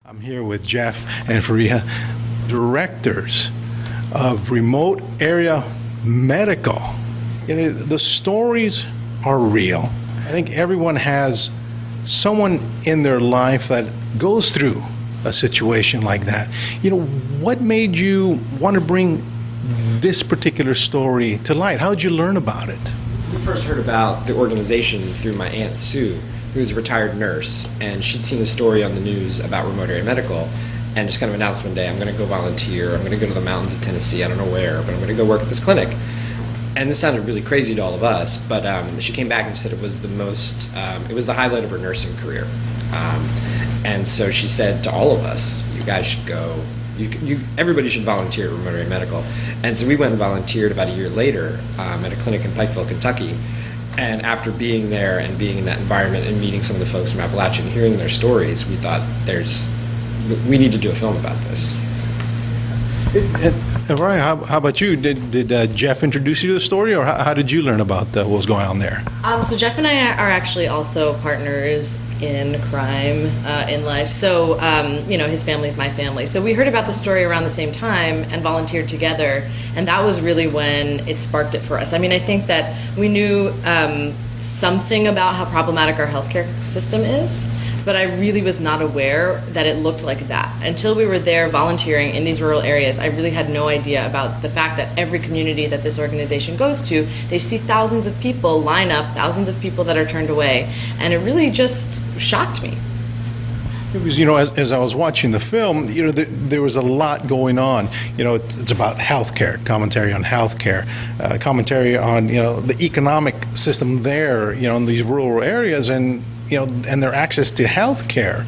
I'm here with Jeff and Faria, directors of Remote Area Medical. The stories are real. I think everyone has someone in their life that goes through a situation like that. What made you want to bring this particular story to light? How did you learn about it? We first heard about the organization through my Aunt Sue, who's a retired nurse, and she'd seen a story on the news about Remote Area Medical, and just kind of announced one day, I'm going to go volunteer, I'm going to go to the mountains of Tennessee, I don't know where, but I'm going to go work at this clinic. And this sounded really crazy to all of us, but she came back and said it was it was the highlight of her nursing career. And so she said to all of us, you guys should go, everybody should volunteer at Remote Area Medical. And so we went and volunteered about a year later at a clinic in Pikeville, Kentucky. And after being there and being in that environment and meeting some of the folks from Appalachia and hearing their stories, we thought we need to do a film about this. Ryan, how about you? Did Jeff introduce you to the story, or how did you learn about what was going on there? So Jeff and I are actually also partners in crime in life. So, his family's my family. So we heard about the story around the same time and volunteered together. And that was really when it sparked it for us. I mean, I think that we knew something about how problematic our healthcare system is, but I really was not aware that it looked like that. Until we were there volunteering in these rural areas, I really had no idea about the fact that every community that this organization goes to, they see thousands of people line up, thousands of people that are turned away, and it really just shocked me. Because, as I was watching the film, there was a lot going on. It's about healthcare, commentary on healthcare, commentary on, the economic system there, in these rural areas, and their access to health care.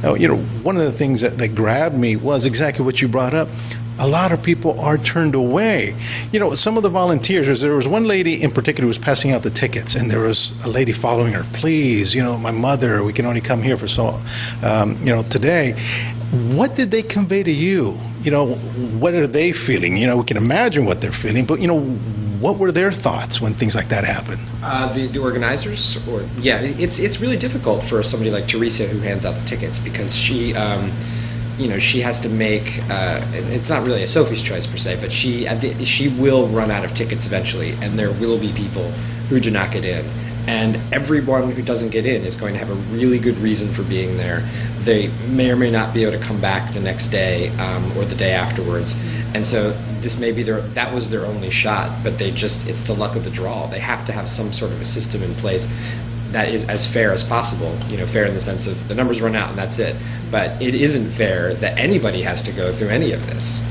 One of the things that grabbed me was exactly what you brought up. A lot of people are turned away. Some of the volunteers, there was one lady in particular who was passing out the tickets, and there was a lady following her, please, my mother, we can only come here for today. What did they convey to you? What are they feeling? We can imagine what they're feeling, but, what were their thoughts when things like that happen? The organizers, it's really difficult for somebody like Teresa who hands out the tickets, because she has to make. It's not really a Sophie's choice per se, but she will run out of tickets eventually, and there will be people who do not get in. And everyone who doesn't get in is going to have a really good reason for being there. They may or may not be able to come back the next day or the day afterwards. And so this may be that was their only shot, but it's the luck of the draw. They have to have some sort of a system in place that is as fair as possible. Fair in the sense of the numbers run out and that's it. But it isn't fair that anybody has to go through any of this.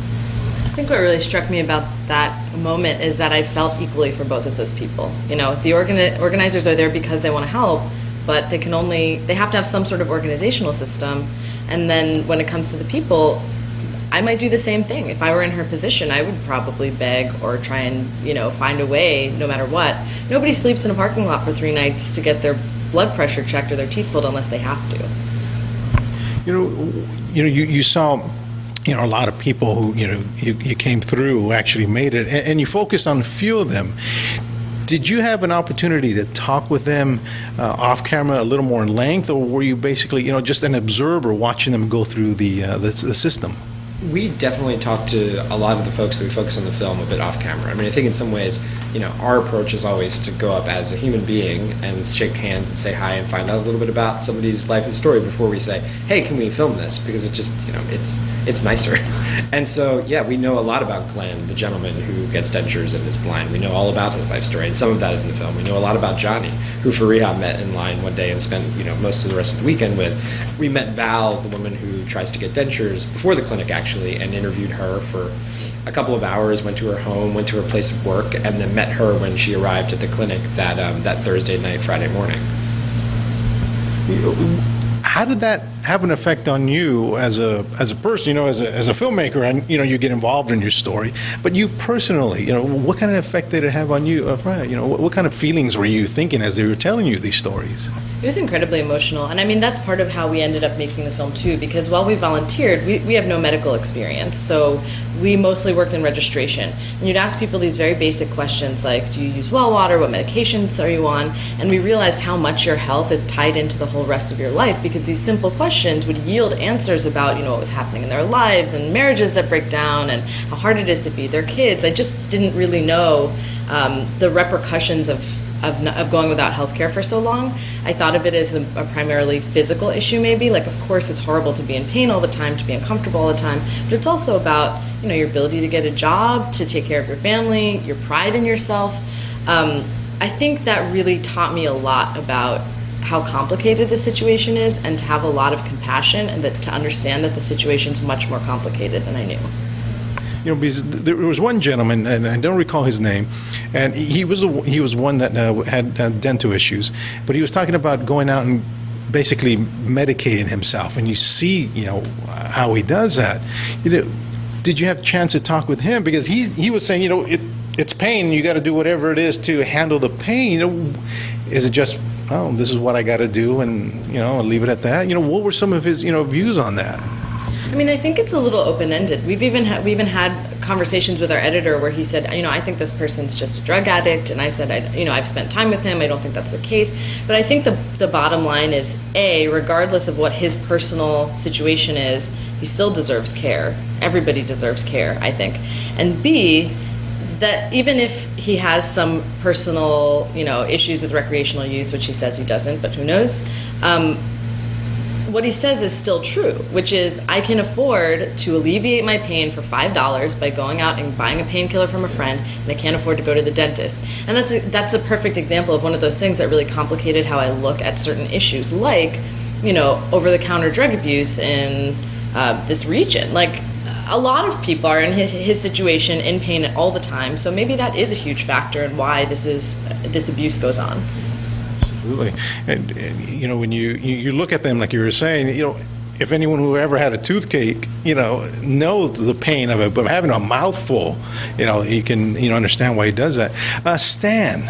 I think what really struck me about that moment is that I felt equally for both of those people. The organizers are there because they want to help, but they have to have some sort of organizational system. And then when it comes to the people, I might do the same thing. If I were in her position, I would probably beg or try and, find a way no matter what. Nobody sleeps in a parking lot for 3 nights to get their blood pressure checked or their teeth pulled unless they have to. You saw a lot of people who you came through who actually made it, and you focused on a few of them. Did you have an opportunity to talk with them off camera a little more in length, or were you basically just an observer watching them go through the system? We definitely talked to a lot of the folks that we focus on the film a bit off camera. I mean, I think in some ways, our approach is always to go up as a human being and shake hands and say hi and find out a little bit about somebody's life and story before we say, hey, can we film this? Because it just, it's nicer. And so, we know a lot about Glenn, the gentleman who gets dentures and is blind. We know all about his life story, and some of that is in the film. We know a lot about Johnny, who Faria met in line one day and spent, most of the rest of the weekend with. We met Val, the woman who tries to get dentures, before the clinic actually, and interviewed her for a couple of hours, went to her home, went to her place of work, and then met her when she arrived at the clinic that Thursday night, Friday morning. How did that have an effect on you as a person, as a filmmaker, and you get involved in your story, but you personally, what kind of effect did it have on you? What kind of feelings were you thinking as they were telling you these stories? It was incredibly emotional, and I mean that's part of how we ended up making the film too, because while we volunteered, we have no medical experience, so we mostly worked in registration. And you'd ask people these very basic questions like, do you use well water, what medications are you on? And we realized how much your health is tied into the whole rest of your life, because these simple questions would yield answers about, what was happening in their lives and marriages that break down and how hard it is to feed their kids. I just didn't really know the repercussions of going without health care for so long. I thought of it as a primarily physical issue, maybe. Like, of course, it's horrible to be in pain all the time, to be uncomfortable all the time, but it's also about, your ability to get a job, to take care of your family, your pride in yourself. I think that really taught me a lot about how complicated the situation is, and to have a lot of compassion, and to understand that the situation's much more complicated than I knew. Because there was one gentleman, and I don't recall his name, and he was one that had dental issues, but he was talking about going out and basically medicating himself, and you see, how he does that. Did you have a chance to talk with him? Because he was saying, it's pain. You got to do whatever it is to handle the pain. Is it just, oh, this is what I got to do, and I'll leave it at that? What were some of his views on that? I mean, I think it's a little open-ended. We even had conversations with our editor where he said, I think this person's just a drug addict, and I said, I've spent time with him. I don't think that's the case. But I think the bottom line is, A, regardless of what his personal situation is, he still deserves care. Everybody deserves care, I think. And B, that even if he has some personal, issues with recreational use, which he says he doesn't, but who knows, what he says is still true, which is I can afford to alleviate my pain for $5 by going out and buying a painkiller from a friend, and I can't afford to go to the dentist. And that's a perfect example of one of those things that really complicated how I look at certain issues, like, over-the-counter drug abuse in this region. Like, a lot of people are in his situation in pain all the time, so maybe that is a huge factor in why this abuse goes on. Absolutely. And when you look at them, like you were saying, if anyone who ever had a toothache, knows the pain of it, but having a mouthful, you can, understand why he does that. Stan,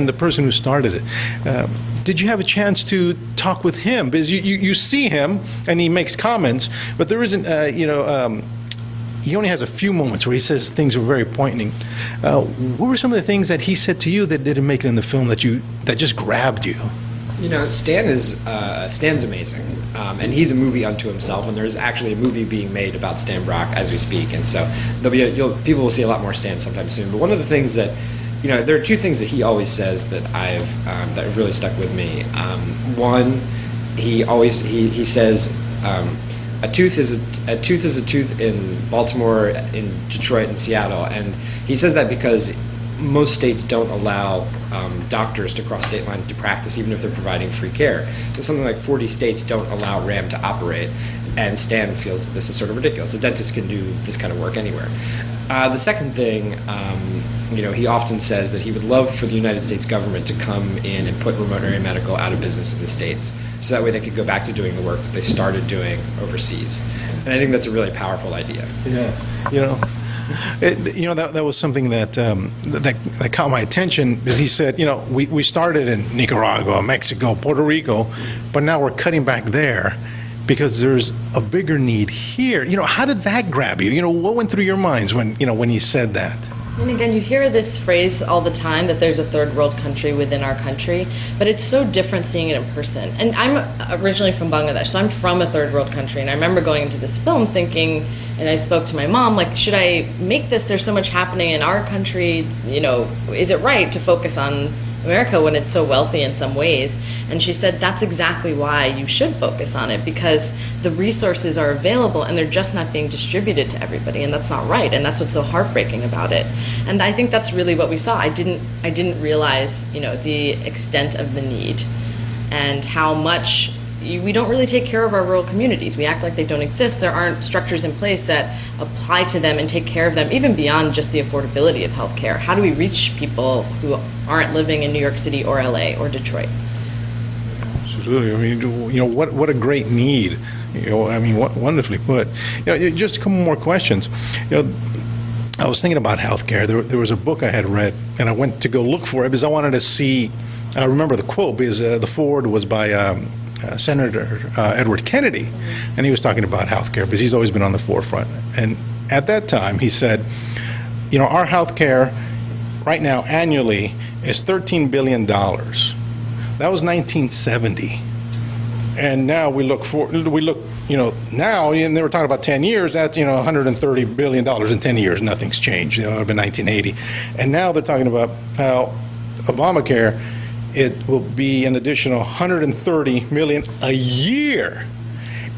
the person who started it, did you have a chance to talk with him? Because you see him and he makes comments, but there isn't, he only has a few moments where he says things are very poignant. What were some of the things that he said to you that didn't make it in the film that just grabbed you? Stan's amazing, and he's a movie unto himself. And there's actually a movie being made about Stan Brock as we speak, and so people will see a lot more Stan sometime soon. But one of the things that there are two things that he always says that that have really stuck with me. One, he says. A tooth is a tooth in Baltimore, in Detroit, and Seattle, and he says that because most states don't allow doctors to cross state lines to practice, even if they're providing free care. So something like 40 states don't allow RAM to operate, and Stan feels that this is sort of ridiculous. A dentist can do this kind of work anywhere. The second thing, he often says that he would love for the United States government to come in and put remote area medical out of business in the states, so that way they could go back to doing the work that they started doing overseas. And I think that's a really powerful idea. Yeah, that was something that caught my attention. Because he said, we started in Nicaragua, Mexico, Puerto Rico, but now we're cutting back there because there's a bigger need here. How did that grab you? What went through your minds when he said that? And again, you hear this phrase all the time, that there's a third world country within our country, but it's so different seeing it in person. And I'm originally from Bangladesh, so I'm from a third world country, and I remember going into this film thinking, and I spoke to my mom, like, should I make this? There's so much happening in our country, is it right to focus on America when it's so wealthy in some ways? And she said that's exactly why you should focus on it, because the resources are available and they're just not being distributed to everybody, and that's not right, and that's what's so heartbreaking about it. And I think that's really what we saw. I didn't realize the extent of the need and how much we don't really take care of our rural communities. We act like they don't exist. There aren't structures in place that apply to them and take care of them, even beyond just the affordability of healthcare. How do we reach people who aren't living in New York City or LA or Detroit? Absolutely. I mean, what a great need. What wonderfully put. Just a couple more questions. I was thinking about healthcare. There was a book I had read, and I went to go look for it because I wanted to see. I remember the quote because the foreword was by Senator Edward Kennedy, and he was talking about healthcare because he's always been on the forefront. And at that time, he said, our healthcare right now annually is $13 billion. That was 1970. And now we look, now, and they were talking about 10 years, that's, $130 billion in 10 years. Nothing's changed. It would have been 1980. And now they're talking about how Obamacare, it will be an additional $130 million a year.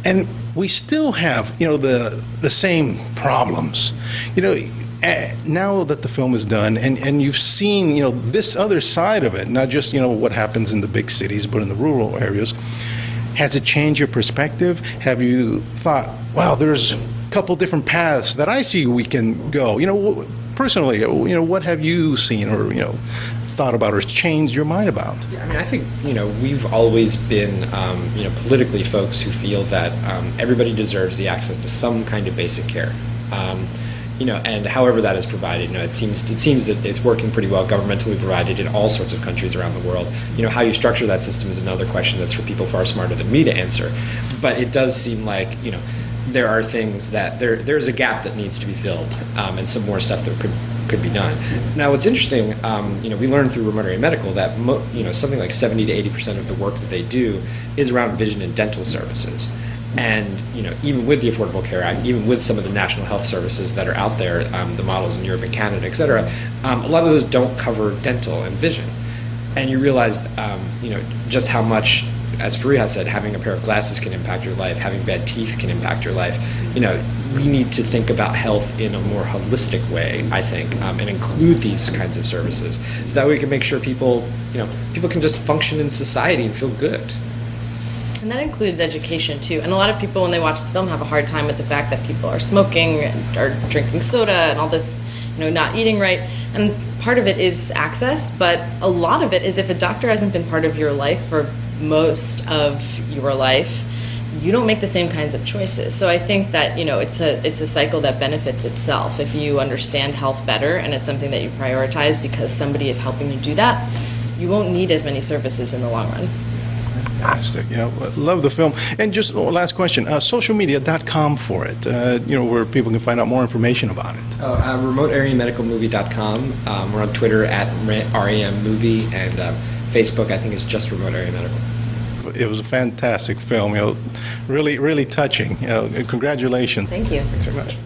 And we still have, the same problems. Now that the film is done and you've seen, this other side of it, not just, what happens in the big cities, but in the rural areas, has it changed your perspective? Have you thought, wow, there's a couple different paths that I see we can go? Personally, what have you seen or, thought about or changed your mind about? Yeah, I mean, I think, we've always been, politically folks who feel that everybody deserves the access to some kind of basic care. And however that is provided, it seems that it's working pretty well, governmentally provided in all sorts of countries around the world. How you structure that system is another question that's for people far smarter than me to answer. But it does seem like, there are things that there's a gap that needs to be filled, and some more stuff that could be done. Now, what's interesting, we learned through Remote Area Medical that something like 70 to 80% of the work that they do is around vision and dental services. And even with the Affordable Care Act, even with some of the national health services that are out there, the models in Europe and Canada, et cetera, a lot of those don't cover dental and vision. And you realize, just how much, as Fareeha said, having a pair of glasses can impact your life, having bad teeth can impact your life. We need to think about health in a more holistic way, I think, and include these kinds of services, so that we can make sure people can just function in society and feel good. And that includes education too. And a lot of people, when they watch the film, have a hard time with the fact that people are smoking and are drinking soda and all this, not eating right. And part of it is access, but a lot of it is if a doctor hasn't been part of your life for most of your life, you don't make the same kinds of choices. So I think that it's a cycle that benefits itself. If you understand health better and it's something that you prioritize because somebody is helping you do that, you won't need as many services in the long run. Fantastic. Love the film. And just last question, socialmedia.com for it, where people can find out more information about it. RemoteAreaMedicalMovie.com. We're on Twitter at RAMMovie, and Facebook, I think, is just Remote Area Medical. It was a fantastic film, really, really touching. Congratulations. Thank you. Thanks very much.